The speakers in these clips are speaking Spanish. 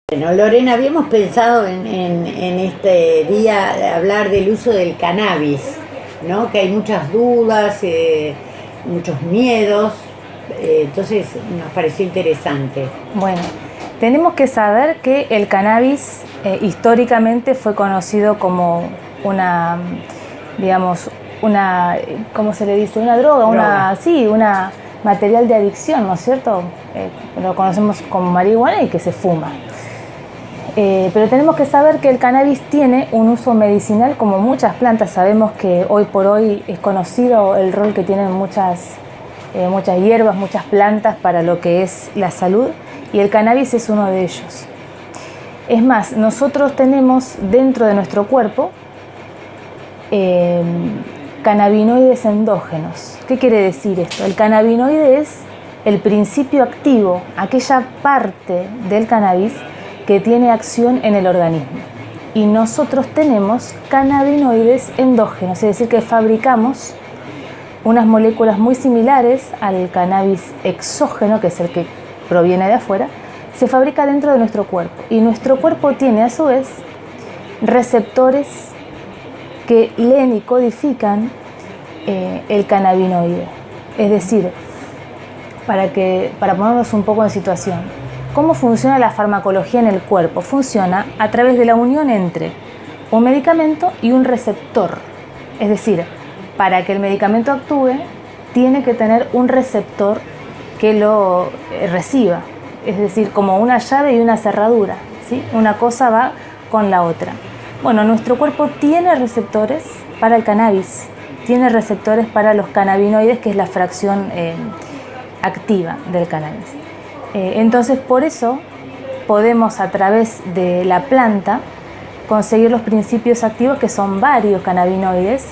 Bueno, Lorena, habíamos pensado en este día hablar del uso del cannabis, ¿no? Que hay muchas dudas, muchos miedos, entonces nos pareció interesante. Bueno, tenemos que saber que el cannabis históricamente fue conocido como una, digamos, una, ¿cómo se le dice? Una droga, una material de adicción, ¿no es cierto? Lo conocemos como marihuana y que se fuma. Pero tenemos que saber que el cannabis tiene un uso medicinal como muchas plantas. Sabemos que hoy por hoy es conocido el rol que tienen muchas hierbas, muchas plantas para lo que es la salud, y el cannabis es uno de ellos. Es más, nosotros tenemos dentro de nuestro cuerpo cannabinoides endógenos. ¿Qué quiere decir esto? El cannabinoide es el principio activo, aquella parte del cannabis que tiene acción en el organismo. Y nosotros tenemos cannabinoides endógenos, es decir, que fabricamos unas moléculas muy similares al cannabis exógeno, que es el que proviene de afuera, se fabrica dentro de nuestro cuerpo. Y nuestro cuerpo tiene a su vez receptores que leen y codifican el cannabinoide. Es decir, para ponernos un poco en situación, ¿cómo funciona la farmacología en el cuerpo? Funciona a través de la unión entre un medicamento y un receptor. Es decir, para que el medicamento actúe, tiene que tener un receptor que lo reciba. Es decir, como una llave y una cerradura, ¿sí? Una cosa va con la otra. Bueno, nuestro cuerpo tiene receptores para el cannabis, tiene receptores para los cannabinoides, que es la fracción activa del cannabis. Entonces, por eso podemos a través de la planta conseguir los principios activos, que son varios cannabinoides,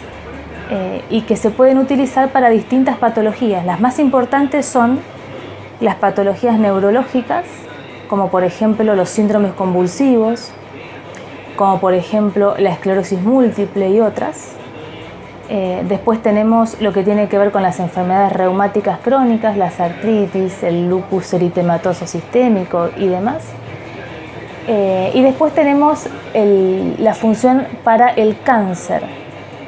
y que se pueden utilizar para distintas patologías. Las más importantes son las patologías neurológicas, como por ejemplo los síndromes convulsivos, como por ejemplo la esclerosis múltiple y otras. Después tenemos lo que tiene que ver con las enfermedades reumáticas crónicas, las artritis, el lupus eritematoso sistémico y demás. Y después tenemos la función para el cáncer.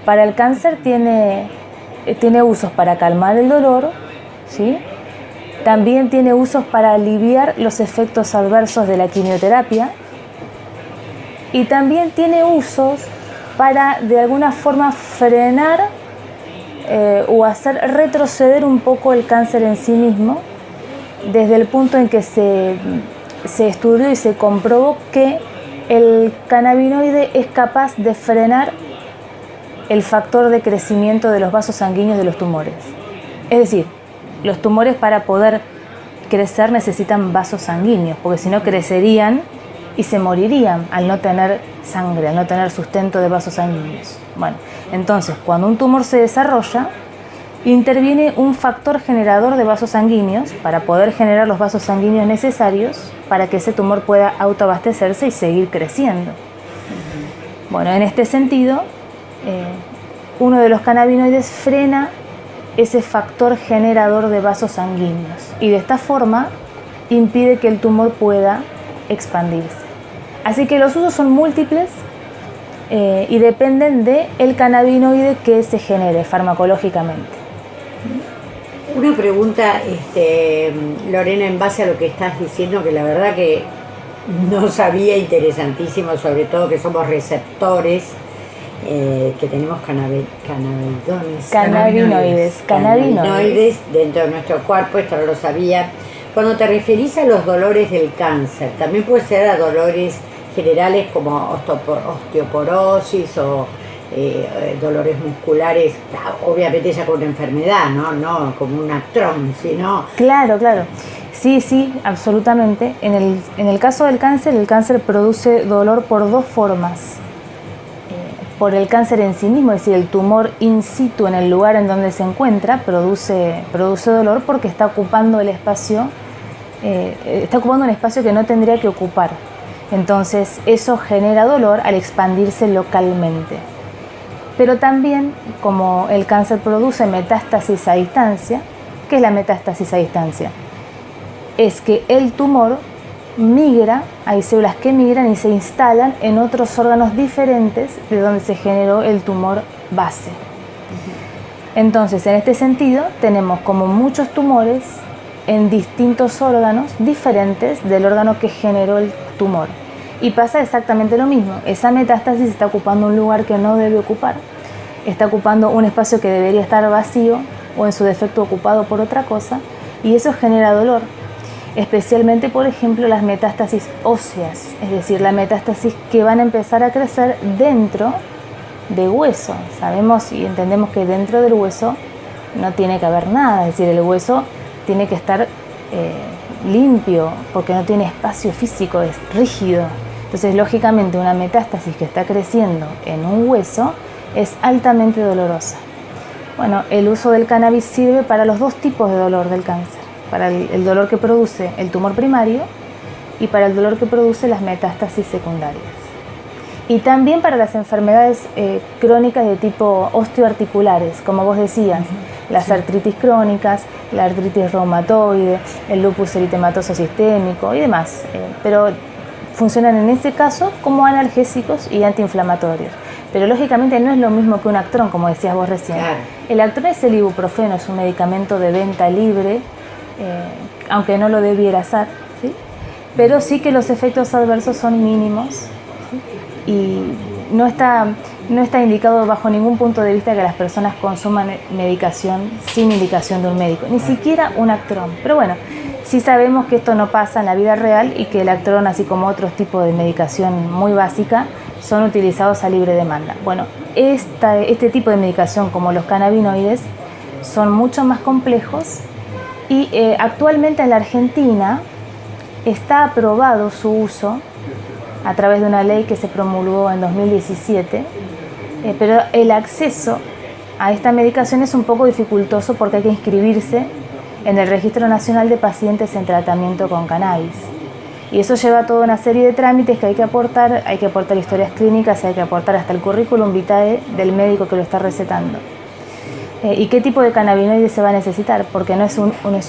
Para el cáncer tiene usos para calmar el dolor, ¿sí? También tiene usos para aliviar los efectos adversos de la quimioterapia, y también tiene usos para de alguna forma frenar o hacer retroceder un poco el cáncer en sí mismo, desde el punto en que se estudió y se comprobó que el cannabinoide es capaz de frenar el factor de crecimiento de los vasos sanguíneos de los tumores. Es decir, los tumores, para poder crecer, necesitan vasos sanguíneos, porque si no crecerían y se morirían al no tener sangre, al no tener sustento de vasos sanguíneos. Bueno, entonces cuando un tumor se desarrolla, interviene un factor generador de vasos sanguíneos para poder generar los vasos sanguíneos necesarios para que ese tumor pueda autoabastecerse y seguir creciendo. Bueno, en este sentido, uno de los cannabinoides frena ese factor generador de vasos sanguíneos y de esta forma impide que el tumor pueda expandirse. Así que los usos son múltiples y dependen del cannabinoide que se genere farmacológicamente. Una pregunta, Lorena, en base a lo que estás diciendo, que la verdad que no sabía, interesantísimo, sobre todo que somos receptores, que tenemos cannabinoides dentro de nuestro cuerpo, esto no lo sabía. Cuando te referís a los dolores del cáncer, también puede ser a dolores generales como osteoporosis o dolores musculares, obviamente ya con una enfermedad, no como un actrón, sino... Claro. Sí, absolutamente. En el caso del cáncer, el cáncer produce dolor por dos formas. Por el cáncer en sí mismo, es decir, el tumor in situ en el lugar en donde se encuentra produce dolor porque está ocupando el espacio, un espacio que no tendría que ocupar. Entonces eso genera dolor al expandirse localmente. Pero también, como el cáncer produce metástasis a distancia, ¿qué es la metástasis a distancia? Es que el tumor migra, hay células que migran y se instalan en otros órganos diferentes de donde se generó el tumor base. Entonces, en este sentido, tenemos como muchos tumores en distintos órganos diferentes del órgano que generó el tumor. Y pasa exactamente lo mismo, esa metástasis está ocupando un lugar que no debe ocupar, está ocupando un espacio que debería estar vacío o en su defecto ocupado por otra cosa, y eso genera dolor. Especialmente, por ejemplo, las metástasis óseas, es decir, la metástasis que van a empezar a crecer dentro de hueso. Sabemos y entendemos que dentro del hueso no tiene que haber nada, es decir, el hueso tiene que estar limpio porque no tiene espacio físico, es rígido. Entonces, lógicamente, una metástasis que está creciendo en un hueso es altamente dolorosa. Bueno, el uso del cannabis sirve para los dos tipos de dolor del cáncer, para el dolor que produce el tumor primario y para el dolor que produce las metástasis secundarias. Y también para las enfermedades crónicas de tipo osteoarticulares, como vos decías, las artritis crónicas, la artritis reumatoide, el lupus eritematoso sistémico y demás. Pero funcionan en este caso como analgésicos y antiinflamatorios. Pero lógicamente no es lo mismo que un Actron, como decías vos recién. Claro. El Actron es el ibuprofeno, es un medicamento de venta libre, aunque no lo debiera ser, ¿sí? Pero sí que los efectos adversos son mínimos, ¿sí? Y no está indicado bajo ningún punto de vista que las personas consuman medicación sin indicación de un médico, ni siquiera un Actron. Pero bueno, sí sabemos que esto no pasa en la vida real y que el Actron, así como otros tipos de medicación muy básica, son utilizados a libre demanda. Bueno, este tipo de medicación, como los cannabinoides, son mucho más complejos y actualmente en la Argentina está aprobado su uso a través de una ley que se promulgó en 2017, pero el acceso a esta medicación es un poco dificultoso porque hay que inscribirse en el Registro Nacional de Pacientes en Tratamiento con Cannabis. Y eso lleva toda una serie de trámites que hay que aportar historias clínicas, hay que aportar hasta el currículum vitae del médico que lo está recetando. ¿Y qué tipo de cannabinoide se va a necesitar? Porque no es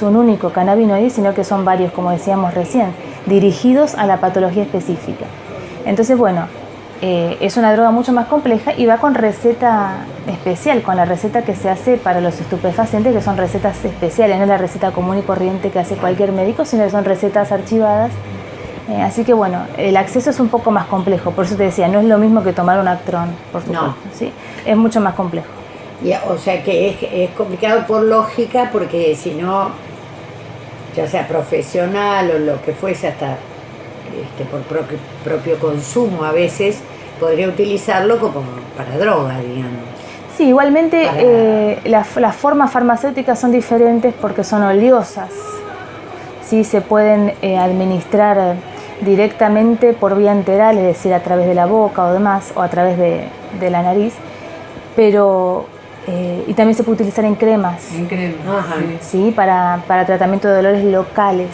un único cannabinoide, sino que son varios, como decíamos recién, dirigidos a la patología específica. Entonces, bueno, es una droga mucho más compleja y va con receta especial, con la receta que se hace para los estupefacientes, que son recetas especiales, no es la receta común y corriente que hace cualquier médico, sino que son recetas archivadas. Así que bueno, el acceso es un poco más complejo, por eso te decía, no es lo mismo que tomar un Actron, por supuesto, no. ¿Sí? Es mucho más complejo. O sea que es complicado por lógica, porque si no, ya sea profesional o lo que fuese, hasta por propio consumo a veces, podría utilizarlo como para droga, digamos. Sí, igualmente las formas farmacéuticas son diferentes porque son oleosas. Sí, se pueden administrar directamente por vía enteral, es decir, a través de la boca o demás, o a través de la nariz, pero y también se puede utilizar en cremas. En cremas, sí, para tratamiento de dolores locales.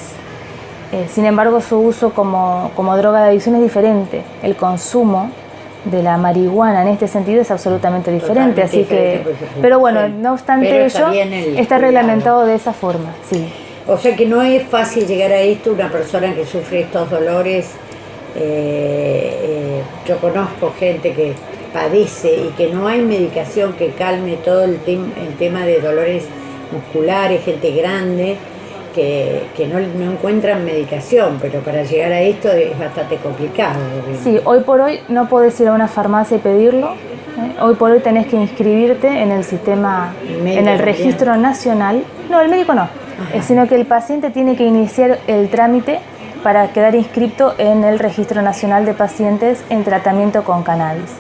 Sin embargo, su uso como droga de adicción es diferente. El consumo de la marihuana en este sentido es absolutamente diferente, así diferente, que, pero bueno, no obstante ello, está reglamentado de esa forma, sí. O sea que no es fácil llegar a esto, una persona que sufre estos dolores. Yo conozco gente que padece y que no hay medicación que calme todo el tema de dolores musculares, gente grande que no encuentran medicación, pero para llegar a esto es bastante complicado. Sí, hoy por hoy no podés ir a una farmacia y pedirlo. Hoy por hoy tenés que inscribirte en el sistema, en el registro nacional. No, el médico no, sino que el paciente tiene que iniciar el trámite para quedar inscrito en el Registro Nacional de Pacientes en Tratamiento con Cannabis.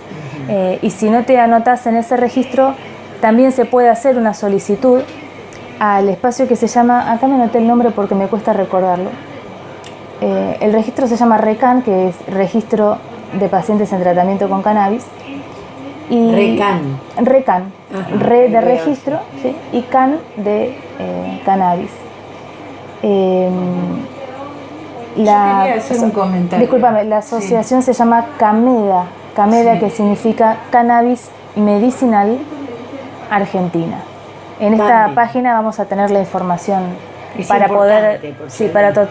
Y si no te anotas en ese registro, también se puede hacer una solicitud al espacio que se llama, acá me anoté el nombre porque me cuesta recordarlo, el registro se llama RECAN, que es Registro de Pacientes en Tratamiento con Cannabis. Y RECAN, RE de registro, ¿sí? Y CAN de cannabis. Quería hacer un comentario. Discúlpame, la asociación se llama CAMEDA, sí, que significa Cannabis Medicinal Argentina. En esta página vamos a tener la información Es para poder, importante, porque- sí,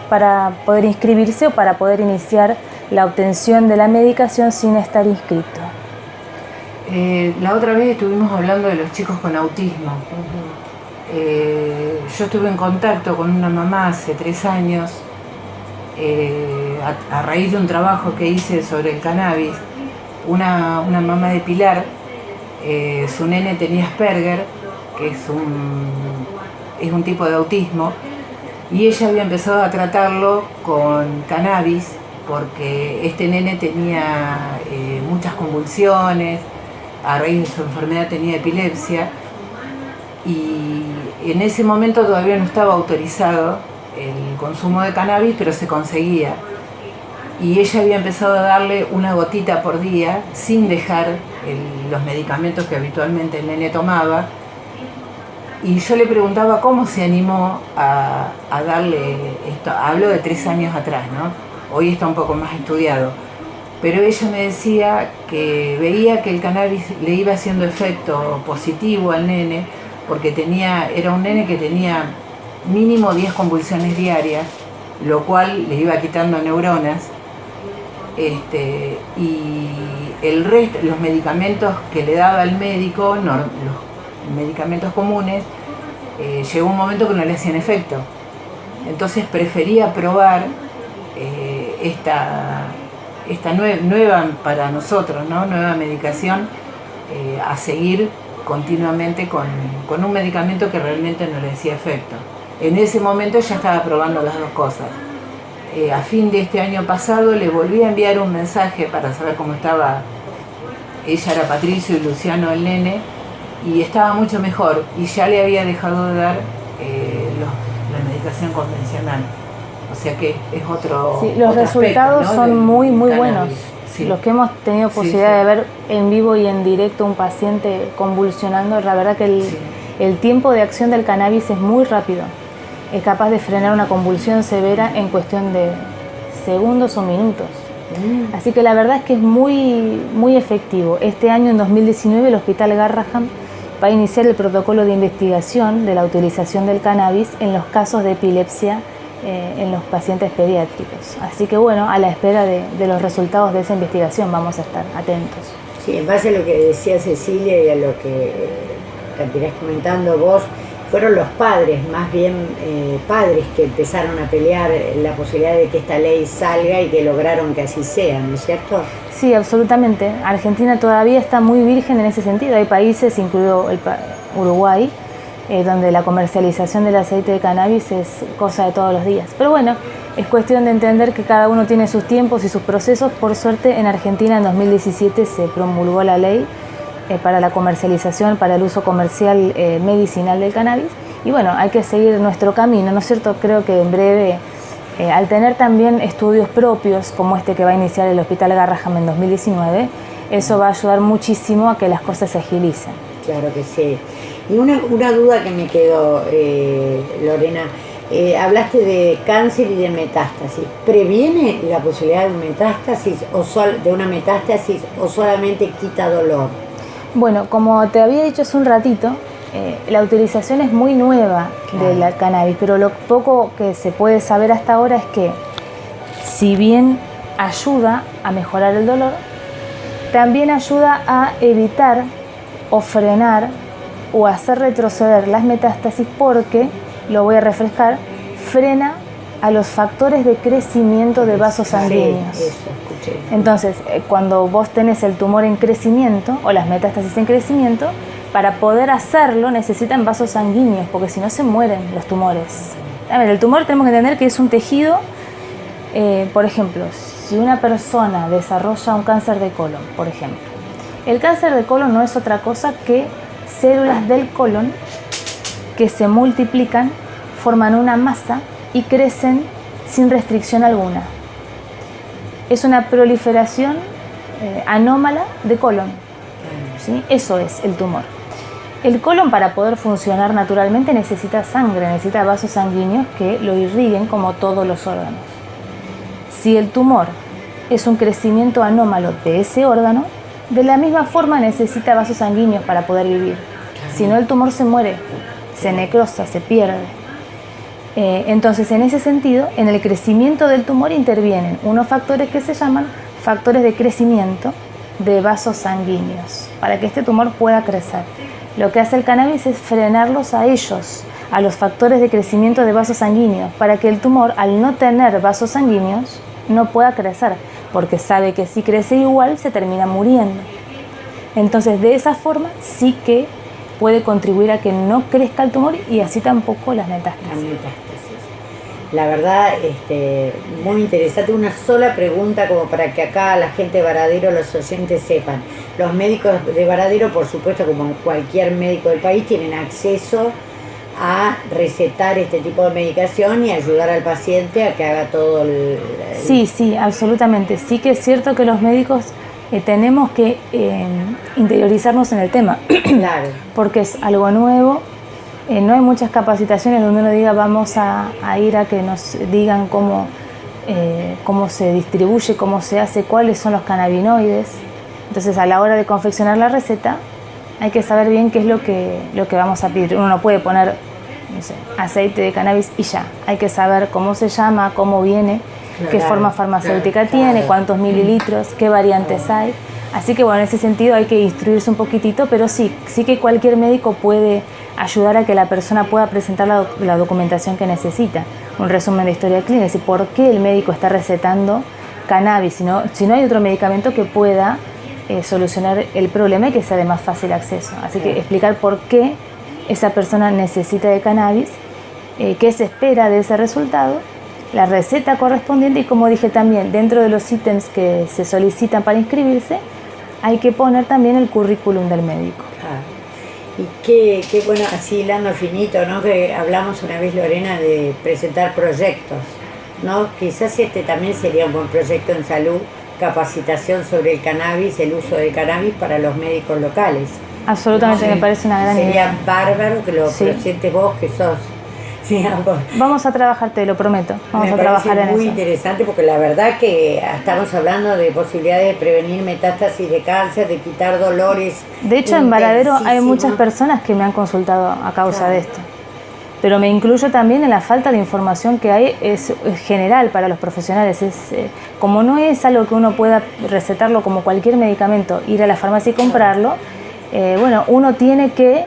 para poder inscribirse o para poder iniciar la obtención de la medicación sin estar inscrito. La otra vez estuvimos hablando de los chicos con autismo. Yo estuve en contacto con una mamá hace 3 años a raíz de un trabajo que hice sobre el cannabis. Una mamá de Pilar, su nene tenía Asperger, que es un tipo de autismo, y ella había empezado a tratarlo con cannabis porque este nene tenía muchas convulsiones, a raíz de su enfermedad tenía epilepsia, y en ese momento todavía no estaba autorizado el consumo de cannabis, pero se conseguía. Y ella había empezado a darle una gotita por día sin dejar los medicamentos que habitualmente el nene tomaba. Y yo le preguntaba cómo se animó a darle esto. Hablo de 3 años atrás, ¿no? Hoy está un poco más estudiado. Pero ella me decía que veía que el cannabis le iba haciendo efecto positivo al nene, porque era un nene que tenía mínimo 10 convulsiones diarias, lo cual le iba quitando neuronas. Y el resto, los medicamentos que le daba el médico, los medicamentos comunes, llegó un momento que no le hacían efecto. Entonces prefería probar esta nueva para nosotros, ¿no? Nueva medicación, a seguir continuamente con un medicamento que realmente no le hacía efecto. En ese momento ya estaba probando las dos cosas. A fin de este año pasado le volví a enviar un mensaje para saber cómo estaba. Ella era Patricio y Luciano el nene, y estaba mucho mejor, y ya le había dejado de dar la medicación convencional. O sea que es otro. Sí, los resultados aspecto, ¿no? son muy cannabis. buenos. Sí. Los que hemos tenido posibilidad de ver en vivo y en directo un paciente convulsionando, la verdad que el tiempo de acción del cannabis es muy rápido. Es capaz de frenar una convulsión severa en cuestión de segundos o minutos. Así que la verdad es que es muy, muy efectivo. Este año, en 2019, el Hospital Garrahan va a iniciar el protocolo de investigación de la utilización del cannabis en los casos de epilepsia en los pacientes pediátricos. Así que bueno, a la espera de los resultados de esa investigación vamos a estar atentos. Sí, en base a lo que decía Cecilia y a lo que irás comentando vos, fueron los padres, más bien padres, que empezaron a pelear la posibilidad de que esta ley salga y que lograron que así sea, ¿no es cierto? Sí, absolutamente. Argentina todavía está muy virgen en ese sentido. Hay países, incluido Uruguay, donde la comercialización del aceite de cannabis es cosa de todos los días. Pero bueno, es cuestión de entender que cada uno tiene sus tiempos y sus procesos. Por suerte, en Argentina en 2017 se promulgó la ley para la comercialización, para el uso comercial medicinal del cannabis. Y bueno, hay que seguir nuestro camino, ¿no es cierto? Creo que en breve, al tener también estudios propios, como este que va a iniciar el Hospital Garrahan en 2019, eso va a ayudar muchísimo a que las cosas se agilicen. Claro que sí. Y una duda que me quedó, Lorena, hablaste de cáncer y de metástasis. ¿Previene la posibilidad de una metástasis o solamente quita dolor? Bueno, como te había dicho hace un ratito, la utilización es muy nueva del cannabis, pero lo poco que se puede saber hasta ahora es que, si bien ayuda a mejorar el dolor, también ayuda a evitar o frenar o hacer retroceder las metástasis, porque, lo voy a refrescar, frena a los factores de crecimiento de vasos sanguíneos. Sí, eso escuché. Entonces, cuando vos tenés el tumor en crecimiento o las metástasis en crecimiento, para poder hacerlo necesitan vasos sanguíneos, porque si no se mueren los tumores. A ver, el tumor tenemos que entender que es un tejido. Por ejemplo, si una persona desarrolla un cáncer de colon, por ejemplo, el cáncer de colon no es otra cosa que células del colon que se multiplican, forman una masa y crecen sin restricción alguna. Es una proliferación anómala de colon, ¿sí? Eso es el tumor. El colon, para poder funcionar naturalmente, necesita sangre, necesita vasos sanguíneos que lo irriguen como todos los órganos. Si el tumor es un crecimiento anómalo de ese órgano, de la misma forma necesita vasos sanguíneos para poder vivir. Si no, el tumor se muere, se necrosa, se pierde. Entonces, en ese sentido, en el crecimiento del tumor intervienen unos factores que se llaman factores de crecimiento de vasos sanguíneos, para que este tumor pueda crecer. Lo que hace el cannabis es frenarlos a ellos, a los factores de crecimiento de vasos sanguíneos, para que el tumor, al no tener vasos sanguíneos, no pueda crecer, porque sabe que si crece igual se termina muriendo. Entonces, de esa forma sí que puede contribuir a que no crezca el tumor y así tampoco las metástasis. La verdad, muy interesante. Una sola pregunta como para que acá la gente de Varadero, los oyentes sepan. Los médicos de Varadero, por supuesto, como cualquier médico del país, tienen acceso a recetar este tipo de medicación y ayudar al paciente a que haga todo el... Sí, absolutamente. Sí que es cierto que los médicos tenemos que interiorizarnos en el tema. Claro. Porque es algo nuevo. No hay muchas capacitaciones donde uno diga vamos a ir a que nos digan cómo se distribuye, cómo se hace, cuáles son los cannabinoides. Entonces, a la hora de confeccionar la receta hay que saber bien qué es lo que vamos a pedir. Uno no puede poner, no sé, aceite de cannabis y ya. Hay que saber cómo se llama, cómo viene, qué forma farmacéutica tiene, cuántos mililitros, qué variantes hay. Así que bueno, en ese sentido hay que instruirse un poquitito, pero sí que cualquier médico puede ayudar a que la persona pueda presentar la documentación que necesita. Un resumen de historia clínica, es decir, por qué el médico está recetando cannabis, si no hay otro medicamento que pueda solucionar el problema y que sea de más fácil acceso. Así que explicar por qué esa persona necesita de cannabis, qué se espera de ese resultado, la receta correspondiente y, como dije también, dentro de los ítems que se solicitan para inscribirse, hay que poner también el currículum del médico. Y qué bueno, así hilando finito, ¿no? Que hablamos una vez, Lorena, de presentar proyectos, ¿no? Quizás también sería un buen proyecto en salud, capacitación sobre el cannabis, el uso del cannabis para los médicos locales. Absolutamente, ¿no? me parece una gran idea. Sería bárbaro que lo sientes vos, que sos... Sí, vamos a trabajar, te lo prometo. Vamos a trabajar en eso. Es muy interesante porque la verdad que estamos hablando de posibilidades de prevenir metástasis de cáncer, de quitar dolores. De hecho, en Varadero hay muchas personas que me han consultado a causa de esto. Pero me incluyo también en la falta de información que hay, es general para los profesionales. Como no es algo que uno pueda recetarlo como cualquier medicamento, ir a la farmacia y comprarlo, uno tiene que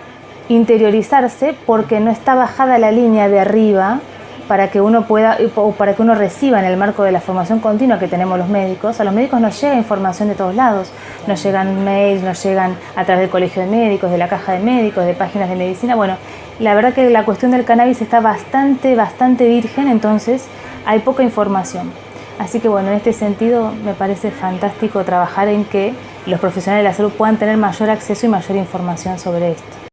interiorizarse porque no está bajada la línea de arriba para que uno pueda, o para que uno reciba en el marco de la formación continua que tenemos los médicos. A los médicos nos llega información de todos lados, nos llegan mails, nos llegan a través del colegio de médicos, de la caja de médicos, de páginas de medicina. Bueno, la verdad que la cuestión del cannabis está bastante virgen, entonces hay poca información. Así que bueno, en este sentido me parece fantástico trabajar en que los profesionales de la salud puedan tener mayor acceso y mayor información sobre esto.